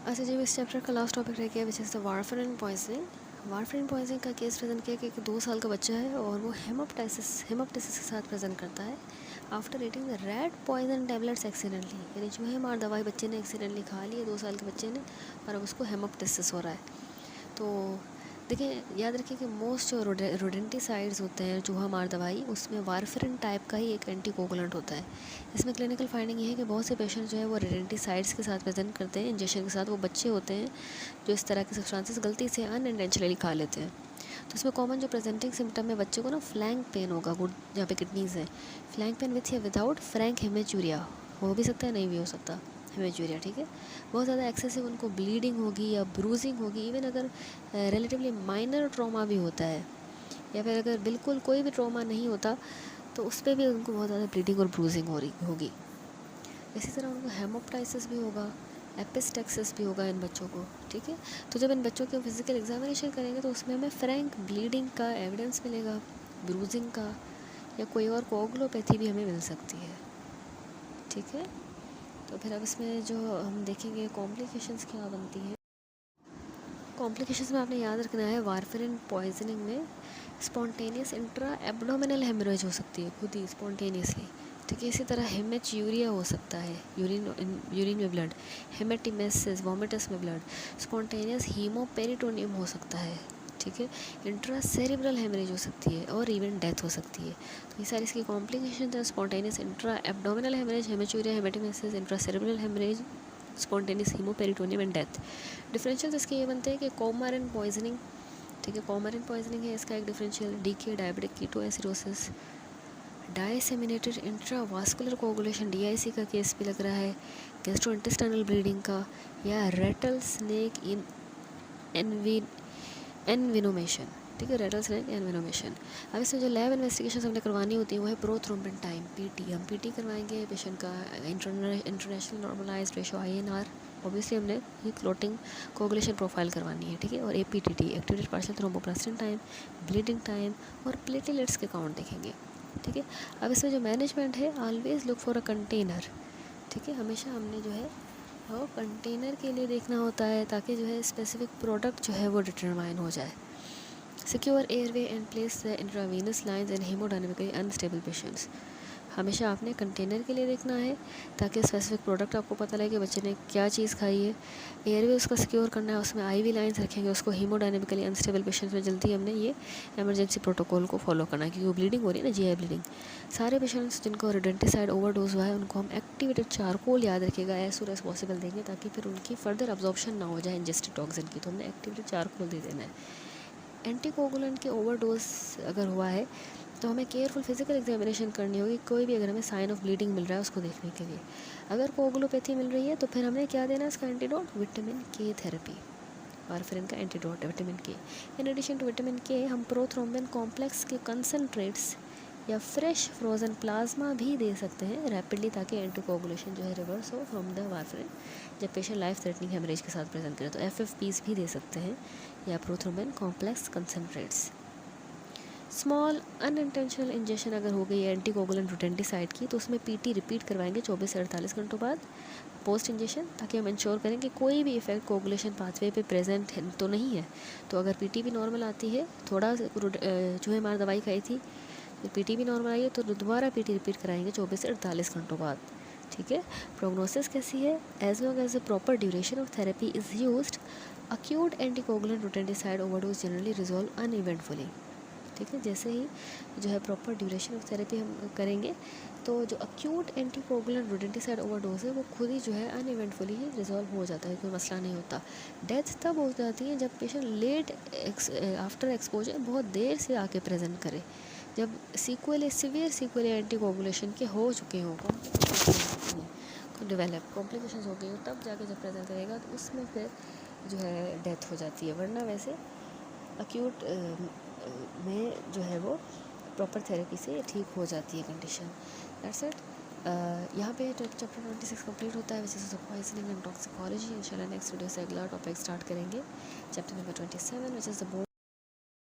अच्छा जी, इस चैप्टर का लास्ट टॉपिक रह गया which is the warfarin poisoning. Warfarin poisoning का केस प्रेजेंट किया कि एक 2 साल का बच्चा है और वो हेमोप्टाइसिस के साथ प्रेजेंट करता है after eating the red poison tablets accidentally, यानी चूहे मार दवाई बच्चे ने एक्सीडेंटली खा ली है 2 साल के बच्चे ने, और अब उसको हेमोप्टाइसिस हो रहा है। तो देखिए, याद रखिए कि मोस्ट जो रोडेंटिसाइड्स होते हैं चूहा मार दवाई, उसमें वारफेरिन टाइप का ही एक एंटीकोगुलेंट होता है। इसमें क्लिनिकल फाइंडिंग ये है कि बहुत से पेशेंट जो है वो रोडेंटिसाइड्स के साथ प्रेजेंट करते हैं इंजेक्शन के साथ। वो बच्चे होते हैं जो इस तरह के सब्सटेंसेस गलती से अनइंटेंशनली खा लेते हैं। तो इसमें कॉमन जो प्रेजेंटिंग सिम्टम है बच्चे को ना फ्लैंक पेन होगा, गुड जहाँ पे किडनीज है, फ्लैंक पेन विथ या विदाउट फ्रैंक हेमेचूरिया, हो भी सकता है नहीं भी हो सकता हेमेचूरिया, ठीक है। बहुत ज़्यादा एक्सेसिव उनको ब्लीडिंग होगी या ब्रूजिंग होगी, इवन अगर रिलेटिवली माइनर ट्रॉमा भी होता है या फिर अगर बिल्कुल कोई भी ट्रॉमा नहीं होता तो उस पर भी उनको बहुत ज़्यादा ब्लीडिंग और ब्रूजिंग हो रही होगी। इसी तरह उनको हेमोप्टाइसिस भी होगा, एपिस्टेक्सिस भी होगा इन बच्चों को, ठीक है। तो जब इन बच्चों के फिजिकल एग्जामिनेशन करेंगे तो उसमें हमें फ्रैंक ब्लीडिंग का एविडेंस मिलेगा, ब्रूजिंग का, या कोई और कोगुलोपैथी भी हमें मिल सकती है, ठीक है। तो फिर अब इसमें जो हम देखेंगे कॉम्प्लिकेशंस क्या बनती हैं। कॉम्प्लिकेशंस में आपने याद रखना है वारफेरिन पॉइजनिंग में स्पॉन्टेनियस इंट्रा एब्डोमिनल हेमरेज हो सकती है, खुद ही स्पॉन्टेनियसली, ठीक है। इसी तरह हेमेच्यूरिया हो सकता है, यूरिन में ब्लड, हेमेटिमेसिस वोमिटस में ब्लड, स्पॉन्टेनियस हीमोपेरिटोनियम हो सकता है, ठीक है। इंट्रा सेरिब्रल हेमरेज हो सकती है और इवन डेथ हो सकती है। तो ये सारी इसकी कॉम्प्लिकेशन है, spontaneous intra abdominal haemorrhage, haematuria, haematemesis, intra cerebral haemorrhage, spontaneous haemoperitoneum and death. Differential इसके ये बनते हैं कि कोमारिन पॉइजनिंग, ठीक है, कोमारिन पॉइजनिंग है इसका एक differential, DK diabetic ketoacidosis, disseminated intravascular coagulation DIC का केस भी लग रहा है, गैस्ट्रोइंटेस्टाइनल ब्लीडिंग का, या रेटल स्नेक इन एनविनोमेशन, ठीक है, रेटल स्नेक एनविनोमेशन। अब इसमें जो लैब इन्वेस्टिगेशन हमने करवानी होती है वो है प्रोथ्रोम्बिन टाइम, पीटी। हम पीटी करवाएंगे पेशेंट का, international normalized ratio INR, obviously हमने ये क्लोटिंग कोगुलेशन प्रोफाइल करवानी है, ठीक है, और APTT activated partial thromboplastin time, bleeding time और प्लेटलेट्स के काउंट देखेंगे, ठीक है। अब इसमें जो मैनेजमेंट है, always look for a container, ठीक है, हमेशा हमने जो है वो कंटेनर के लिए देखना होता है ताकि जो है स्पेसिफिक प्रोडक्ट जो है वो डिटरमाइन हो जाए। Secure airway and place the intravenous lines in haemodynamically unstable patients, हमेशा आपने कंटेनर के लिए देखना है ताकि स्पेसिफिक प्रोडक्ट आपको पता लगे कि बच्चे ने क्या चीज़ खाई है। एयरवे उसका सिक्योर करना है, उसमें आईवी लाइंस रखेंगे, उसको हीमोडायनेमिकली अनस्टेबल पेशेंट्स में जल्दी हमने ये इमरजेंसी प्रोटोकॉल को फॉलो करना है क्योंकि वो ब्लीडिंग हो रही है ना, जीआई ब्लीडिंग। सारे पेशेंट्स जिनको रोडेंटिसाइड ओवरडोज हुआ है उनको हम एक्टिवेटेड चारकोल, याद रखिएगा, एज सून एज पॉसिबल देंगे ताकि फिर उनकी फर्दर अब्जॉर्प्शन ना हो जाए इंजेस्टेड टॉक्सिन की, तो हमने एक्टिवेटेड चारकोल दे देना है। एंटीकोगुलेंट के ओवरडोज अगर हुआ है तो हमें केयरफुल फिजिकल एग्जामिनेशन करनी होगी, कोई भी अगर हमें साइन ऑफ ब्लीडिंग मिल रहा है उसको देखने के लिए। अगर कोगुलोपैथी मिल रही है तो फिर हमने क्या देना है इसका एंटीडोट, विटामिन के थेरेपी, वारफेरिन का एंटीडोट है विटामिन के। इन एडिशन टू विटामिन के हम प्रोथ्रोम्बिन कॉम्प्लेक्स के कंसनट्रेट्स या फ्रेश फ्रोज़न प्लाज्मा भी दे सकते हैं रैपिडली ताकि एंटीकोगुलेशन जो है रिवर्स हो फ्रॉम द वारफेरिन जब पेशेंट लाइफ थ्रेटनिंग हेमरेज के साथ प्रेजेंट करें। तो एफएफपीस भी दे सकते हैं या prothrombin complex concentrates. Small unintentional injection अगर हो गई है एंटीकोगुलेंट रोडेंटिसाइड की तो उसमें पीटी रिपीट करवाएंगे 24 से 48 घंटों बाद पोस्ट इंजेक्शन, ताकि हम इंश्योर करें कि कोई भी इफेक्ट कोगुलेशन पाथवे पे प्रेजेंट है तो नहीं है। तो अगर पीटी भी नॉर्मल आती है, थोड़ा चूहे मार दवाई खाई थी, पीटी भी नॉर्मल आई है तो दोबारा पीटी रिपीट कराएंगे 24 से 48 घंटों बाद, ठीक है। प्रोग्नोसिस कैसी है, as long as the proper duration of therapy is used acute anticoagulant rodenticide overdose generally resolve uneventfully, ठीक है। जैसे ही जो है प्रॉपर ड्यूरेशन ऑफ थेरेपी हम करेंगे तो जो अक्यूट एंटीकोगुलेंट रोडेंटिसाइड ओवरडोज है वो खुद ही जो है अनइवेंटफुली ही रिजॉल्व हो जाता है, कोई मसला नहीं होता। डेथ तब हो जाती है जब पेशेंट लेट आफ्टर एक्सपोजर बहुत देर से आके प्रेजेंट करे, जब सीवियर सीक्वल एंटीकोगुलेशन के हो चुके हों, डेवलप कॉम्प्लिकेशंस हो गई हो, तब जाके जब प्रेजेंट करेगा तो उसमें फिर जो है डेथ हो जाती है। वरना वैसे अक्यूट में जो है वो प्रॉपर थेरेपी से ठीक हो जाती है कंडीशन। That's it. यहाँ पे चैप्टर 26 कंप्लीट होता है which is poisoning and toxicology. इंशाल्लाह नेक्स्ट वीडियो से अगला टॉपिक स्टार्ट करेंगे, chapter number 27 which is the